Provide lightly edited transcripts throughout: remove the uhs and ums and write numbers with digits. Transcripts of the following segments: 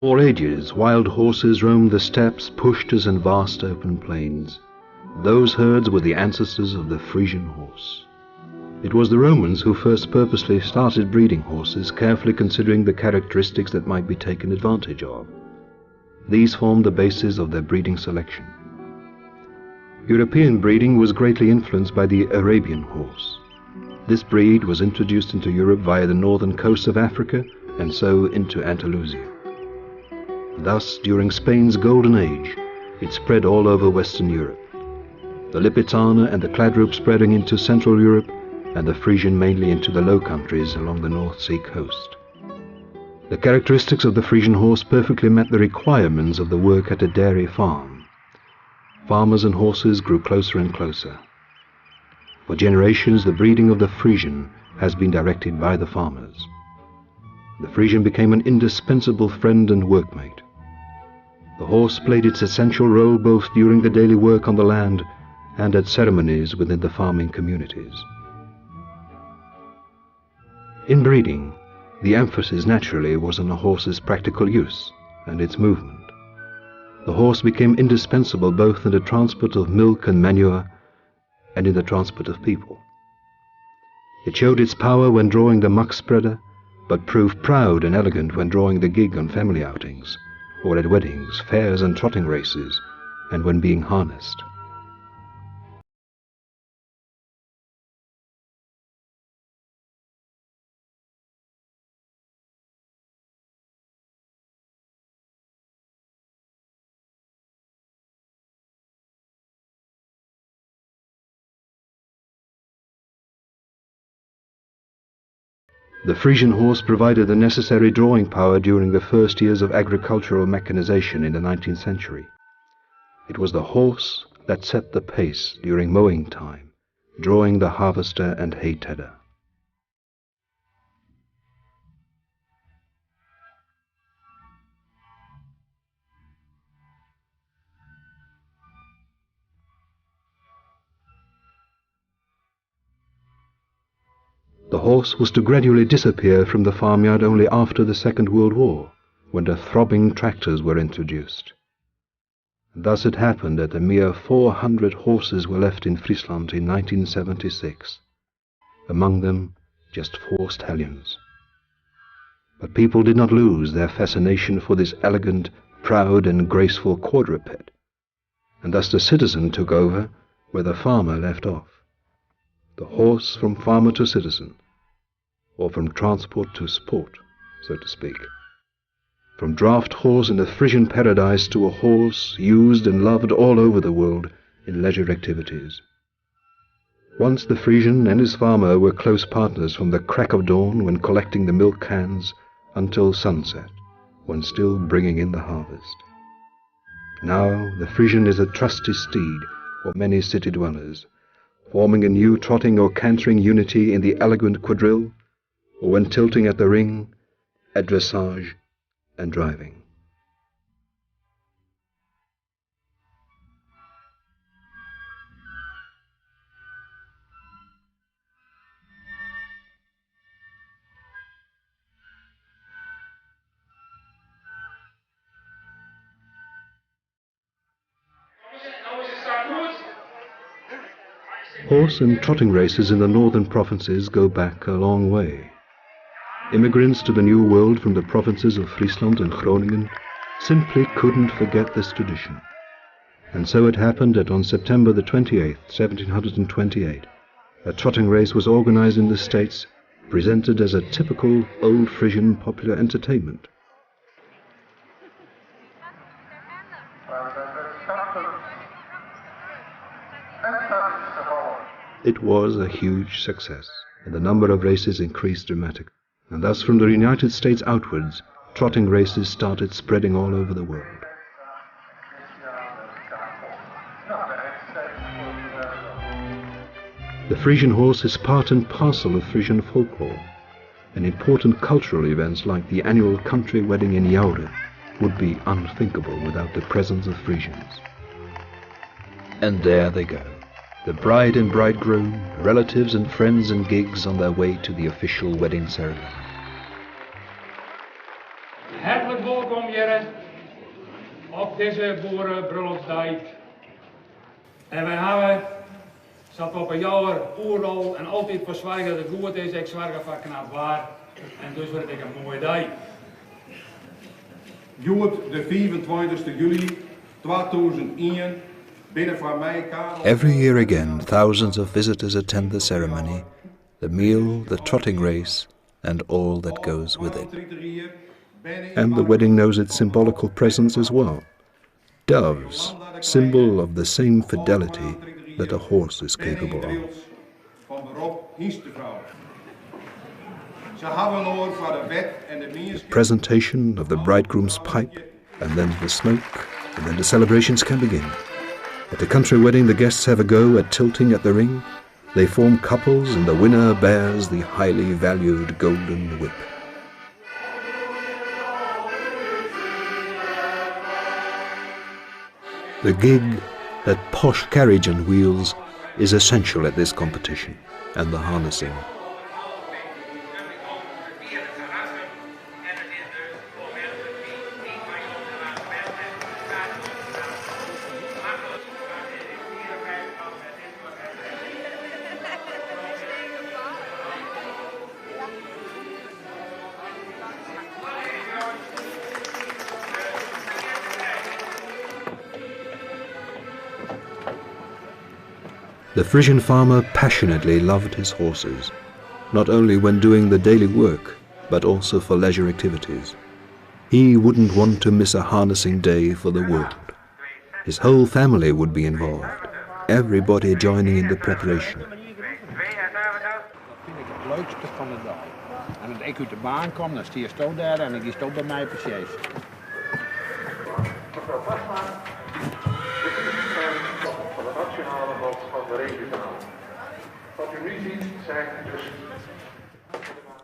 all ages, wild horses roamed the steppes, pushtas and vast open plains. Those herds were the ancestors of the Frisian horse. It was the Romans who first purposely started breeding horses, carefully considering the characteristics that might be taken advantage of. These formed the basis of their breeding selection. European breeding was greatly influenced by the Arabian horse. This breed was introduced into Europe via the northern coast of Africa and so into Andalusia. Thus, during Spain's Golden Age, it spread all over Western Europe. The Lipizzaner and the Kladrup spreading into Central Europe, and the Frisian mainly into the Low Countries along the North Sea coast. The characteristics of the Frisian horse perfectly met the requirements of the work at a dairy farm. Farmers and horses grew closer and closer. For generations, the breeding of the Frisian has been directed by the farmers. The Frisian became an indispensable friend and workmate. The horse played its essential role both during the daily work on the land and at ceremonies within the farming communities. In breeding, the emphasis naturally was on a horse's practical use and its movement. The horse became indispensable both in the transport of milk and manure and in the transport of people. It showed its power when drawing the muck spreader, but proved proud and elegant when drawing the gig on family outings, or at weddings, fairs and trotting races, and when being harnessed. The Frisian horse provided the necessary drawing power during the first years of agricultural mechanization in the 19th century. It was the horse that set the pace during mowing time, drawing the harvester and hay tedder. The horse was to gradually disappear from the farmyard only after the Second World War, when the throbbing tractors were introduced. Thus it happened that a mere 400 horses were left in Friesland in 1976, among them just 4 stallions. But people did not lose their fascination for this elegant, proud and graceful quadruped, and thus the citizen took over where the farmer left off. The horse from farmer to citizen, or from transport to sport, so to speak. From draft horse in the Frisian paradise to a horse used and loved all over the world in leisure activities. Once the Frisian and his farmer were close partners from the crack of dawn when collecting the milk cans until sunset, when still bringing in the harvest. Now the Frisian is a trusty steed for many city dwellers, forming a new trotting or cantering unity in the elegant quadrille, or when tilting at the ring, at dressage and driving. Horse and trotting races in the northern provinces go back a long way. Immigrants to the New World from the provinces of Friesland and Groningen simply couldn't forget this tradition. And so it happened that on September the 28th, 1728, a trotting race was organized in the States, presented as a typical old Frisian popular entertainment. It was a huge success, and the number of races increased dramatically. And thus from the United States outwards, trotting races started spreading all over the world. The Frisian horse is part and parcel of Frisian folklore, and important cultural events like the annual country wedding in Joude would be unthinkable without the presence of Frisians. And there they go, the bride and bridegroom, relatives and friends and gigs on their way to the official wedding ceremony. Hartelijk welkom, Jere. hier op deze boerenbruiloftsdijk. En wij hebben, zat op een jaar oerol en altijd verzwijgen dat het goed is, ik zwaar van knap waar. En dus wordt het een mooie dag. Joet de 25 juli 2001 binnen van mij. Every year again, thousands of visitors attend the ceremony, the meal, the trotting race, and all that goes with it. And the wedding knows its symbolical presence as well. Doves, symbol of the same fidelity that a horse is capable of. The presentation of the bridegroom's pipe, and then the smoke, and then the celebrations can begin. At the country wedding, the guests have a go at tilting at the ring. They form couples, and the winner bears the highly valued golden whip. The gig, that posh carriage on wheels, is essential at this competition, and the harnessing. The Frisian farmer passionately loved his horses, not only when doing the daily work, but also for leisure activities. He wouldn't want to miss a harnessing day for the world. His whole family would be involved, everybody joining in the preparation. Dat vind ik het leukste van de dag. En als ik uit de baan kom, dan sta je zo daar en ik sta bij mij precies.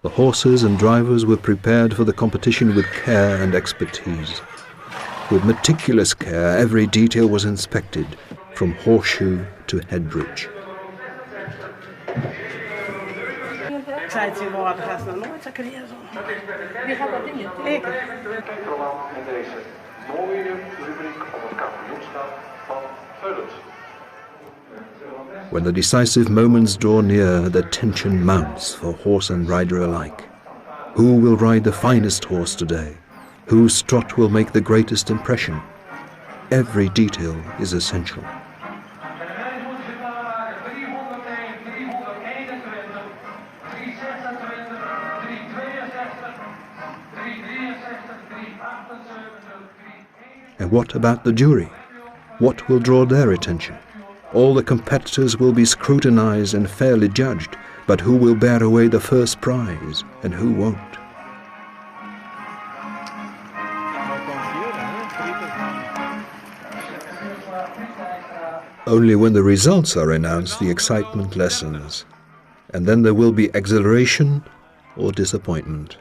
The horses and drivers were prepared for the competition with care and expertise. With meticulous care, every detail was inspected, from horseshoe to headbridge. Ik zei het je woorden, dat gaat nog nooit zo creëren. Wie gaat dat dingen? Ik. In deze mooie rubriek op het kampioenschap van Vullens. When the decisive moments draw near, the tension mounts for horse and rider alike. Who will ride the finest horse today? Whose trot will make the greatest impression? Every detail is essential. And what about the jury? What will draw their attention? All the competitors will be scrutinized and fairly judged, but who will bear away the first prize and who won't? Only when the results are announced the excitement lessens, and then there will be exhilaration or disappointment.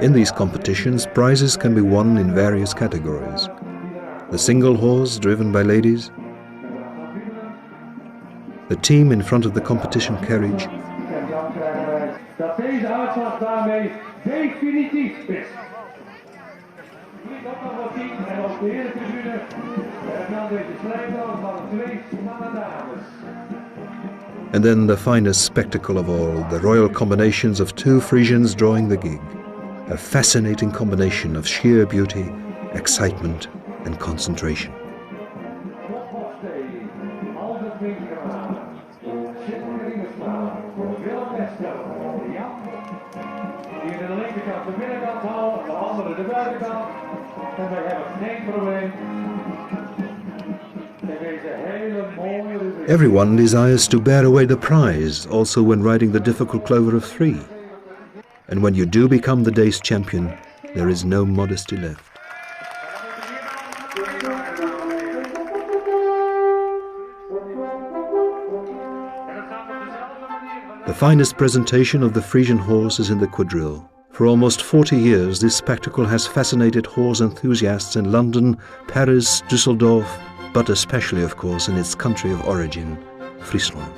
In these competitions, prizes can be won in various categories. The single horse driven by ladies, the team in front of the competition carriage, dat deze uitslag daarmee definitief is. Ook nog wat team en op de herentribune en dan deze strijdbal van twee mannen dames. and then the finest spectacle of all, the royal combinations of two Frisians drawing the gig. A fascinating combination of sheer beauty, excitement and concentration. Everyone desires to bear away the prize, also when riding the difficult clover of 3. And when you do become the day's champion, there is no modesty left. The finest presentation of the Frisian horse is in the quadrille. For almost 40 years, this spectacle has fascinated horse enthusiasts in London, Paris, Düsseldorf, but especially, of course, in its country of origin, Friesland.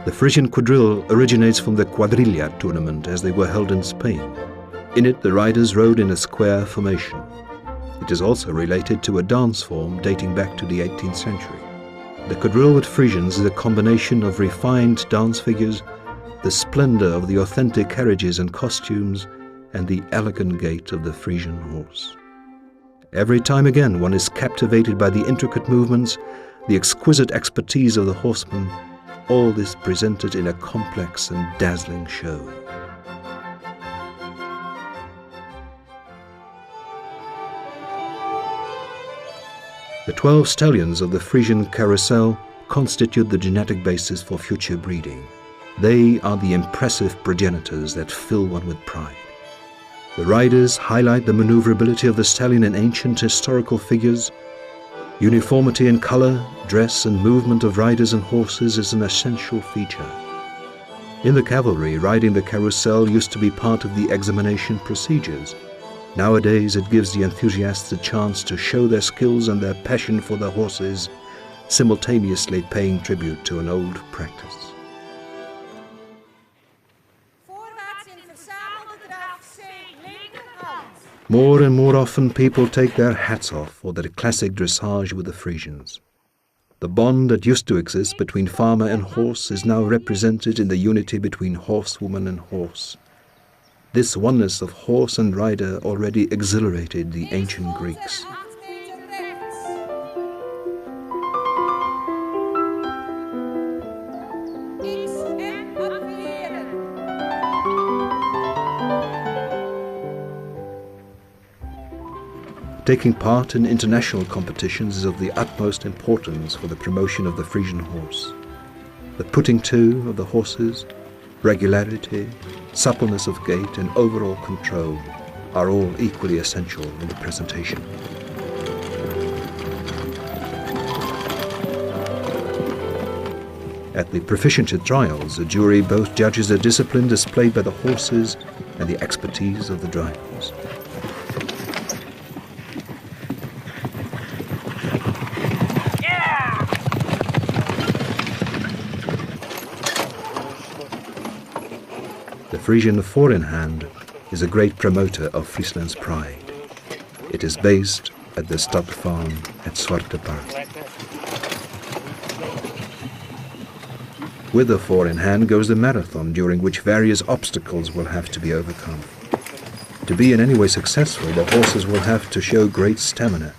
The Frisian quadrille originates from the quadrilla tournament as they were held in Spain. In it, the riders rode in a square formation. It is also related to a dance form dating back to the 18th century. The quadrille with Frisians is a combination of refined dance figures, the splendor of the authentic carriages and costumes, and the elegant gait of the Frisian horse. Every time again one is captivated by the intricate movements, the exquisite expertise of the horseman, all this presented in a complex and dazzling show. The 12 stallions of the Frisian carousel constitute the genetic basis for future breeding. They are the impressive progenitors that fill one with pride. The riders highlight the maneuverability of the stallion in ancient historical figures. Uniformity in color, dress and movement of riders and horses is an essential feature. In the cavalry, riding the carousel used to be part of the examination procedures. Nowadays it gives the enthusiasts a chance to show their skills and their passion for their horses, simultaneously paying tribute to an old practice. More and more often people take their hats off for their classic dressage with the Frisians. The bond that used to exist between farmer and horse is now represented in the unity between horsewoman and horse. This oneness of horse and rider already exhilarated the ancient Greeks. Taking part in international competitions is of the utmost importance for the promotion of the Frisian horse. The putting to of the horses, regularity, suppleness of gait and overall control are all equally essential in the presentation. At the proficiency trials, the jury both judges the discipline displayed by the horses and the expertise of the drivers. The Frisian four-in-hand is a great promoter of Friesland's pride. It is based at the stud farm at Zwarte Park. With the four-in-hand goes the marathon, during which various obstacles will have to be overcome. To be in any way successful, the horses will have to show great stamina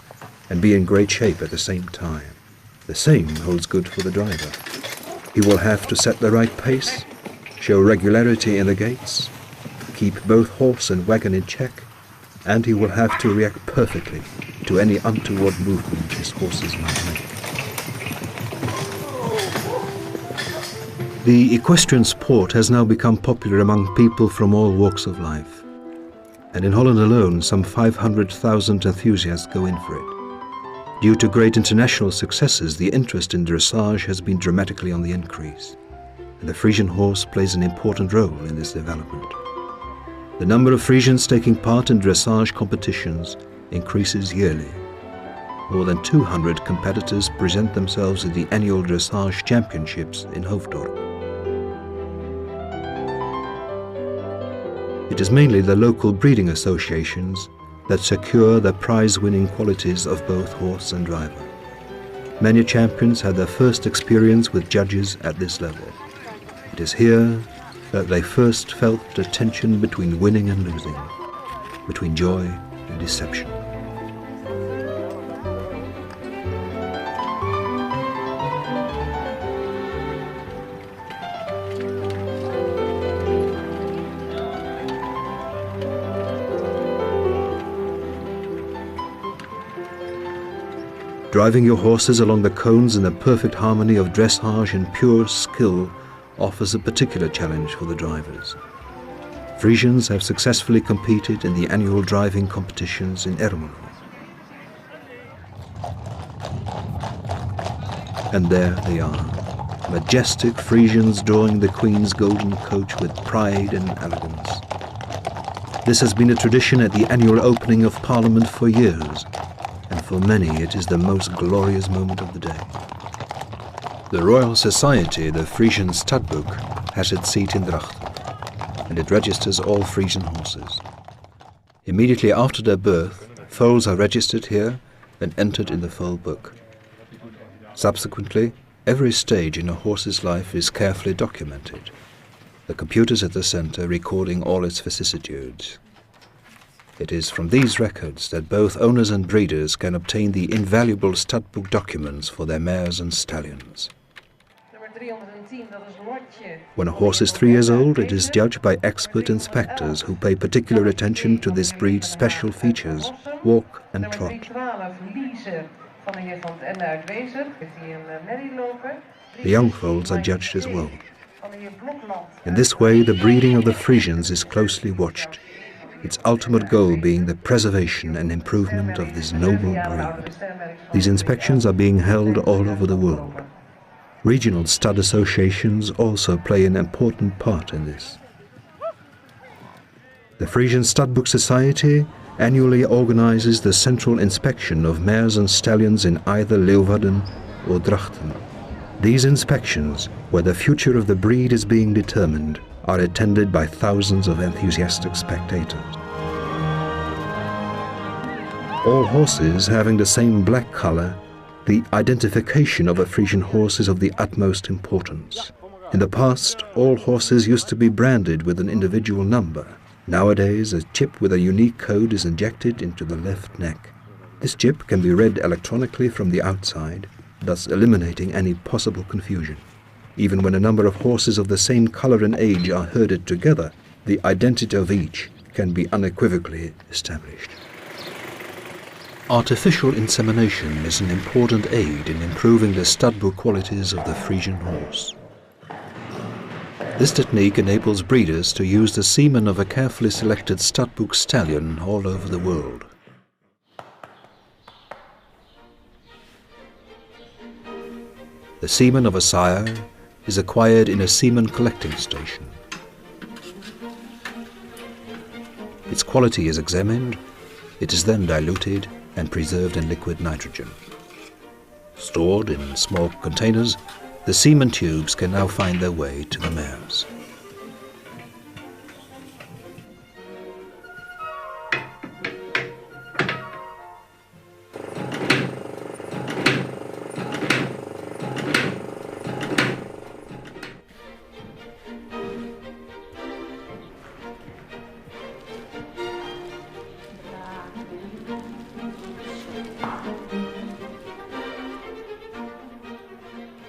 and be in great shape at the same time. The same holds good for the driver. He will have to set the right pace, show regularity in the gaits, keep both horse and wagon in check, and he will have to react perfectly to any untoward movement his horses might make. The equestrian sport has now become popular among people from all walks of life, and in Holland alone some 500,000 enthusiasts go in for it. Due to great international successes, the interest in dressage has been dramatically on the increase, and the Frisian horse plays an important role in this development. The number of Frisians taking part in dressage competitions increases yearly. More than 200 competitors present themselves at the annual dressage championships in Hoofddorp. It is mainly the local breeding associations that secure the prize-winning qualities of both horse and driver. Many champions had their first experience with judges at this level. It is here that they first felt the tension between winning and losing, between joy and deception. Driving your horses along the cones in the perfect harmony of dressage and pure skill offers a particular challenge for the drivers. Frisians have successfully competed in the annual driving competitions in Ermelo. And there they are, majestic Frisians drawing the Queen's golden coach with pride and elegance. This has been a tradition at the annual opening of Parliament for years, and for many it is the most glorious moment of the day. The Royal Society, the Frisian Stadbook, has its seat in Drachten, and it registers all Frisian horses. Immediately after their birth, foals are registered here and entered in the foal book. Subsequently, every stage in a horse's life is carefully documented, the computers at the center recording all its vicissitudes. It is from these records that both owners and breeders can obtain the invaluable stud book documents for their mares and stallions. When a horse is 3 years old, it is judged by expert inspectors who pay particular attention to this breed's special features, walk and trot. The young foals are judged as well. In this way, the breeding of the Friesians is closely watched, its ultimate goal being the preservation and improvement of this noble breed. These inspections are being held all over the world. Regional stud associations also play an important part in this. The Frisian Stud Book Society annually organizes the central inspection of mares and stallions in either Leeuwarden or Drachten. These inspections, where the future of the breed is being determined, are attended by thousands of enthusiastic spectators. All horses having the same black color, the identification of a Frisian horse is of the utmost importance. In the past, all horses used to be branded with an individual number. Nowadays, a chip with a unique code is injected into the left neck. This chip can be read electronically from the outside, thus eliminating any possible confusion. Even when a number of horses of the same color and age are herded together, the identity of each can be unequivocally established. Artificial insemination is an important aid in improving the stud book qualities of the Frisian horse. This technique enables breeders to use the semen of a carefully selected stud book stallion all over the world. The semen of a sire is acquired in a semen collecting station. Its quality is examined, it is then diluted and preserved in liquid nitrogen. Stored in small containers, the semen tubes can now find their way to the mares.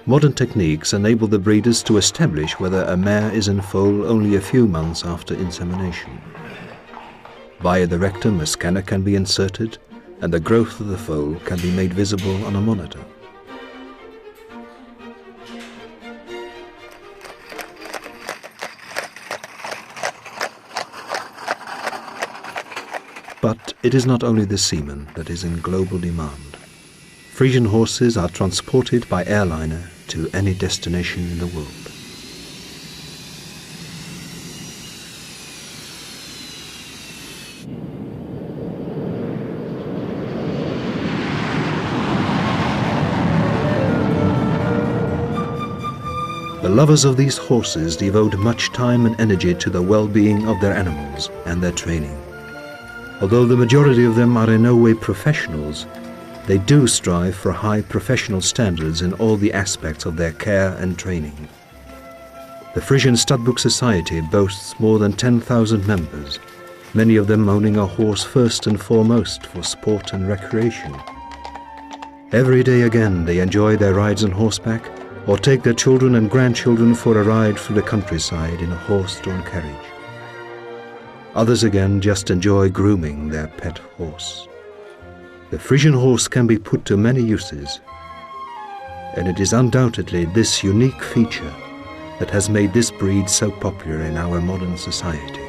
Modern techniques enable the breeders to establish whether a mare is in foal only a few months after insemination. Via the rectum, a scanner can be inserted and the growth of the foal can be made visible on a monitor. But it is not only the semen that is in global demand. Frisian horses are transported by airliner to any destination in the world. The lovers of these horses devote much time and energy to the well-being of their animals and their training. Although the majority of them are in no way professionals, they do strive for high professional standards in all the aspects of their care and training. The Frisian Stud Book Society boasts more than 10,000 members, many of them owning a horse first and foremost for sport and recreation. Every day again they enjoy their rides on horseback or take their children and grandchildren for a ride through the countryside in a horse-drawn carriage. Others again just enjoy grooming their pet horse. The Frisian horse can be put to many uses, and it is undoubtedly this unique feature that has made this breed so popular in our modern society.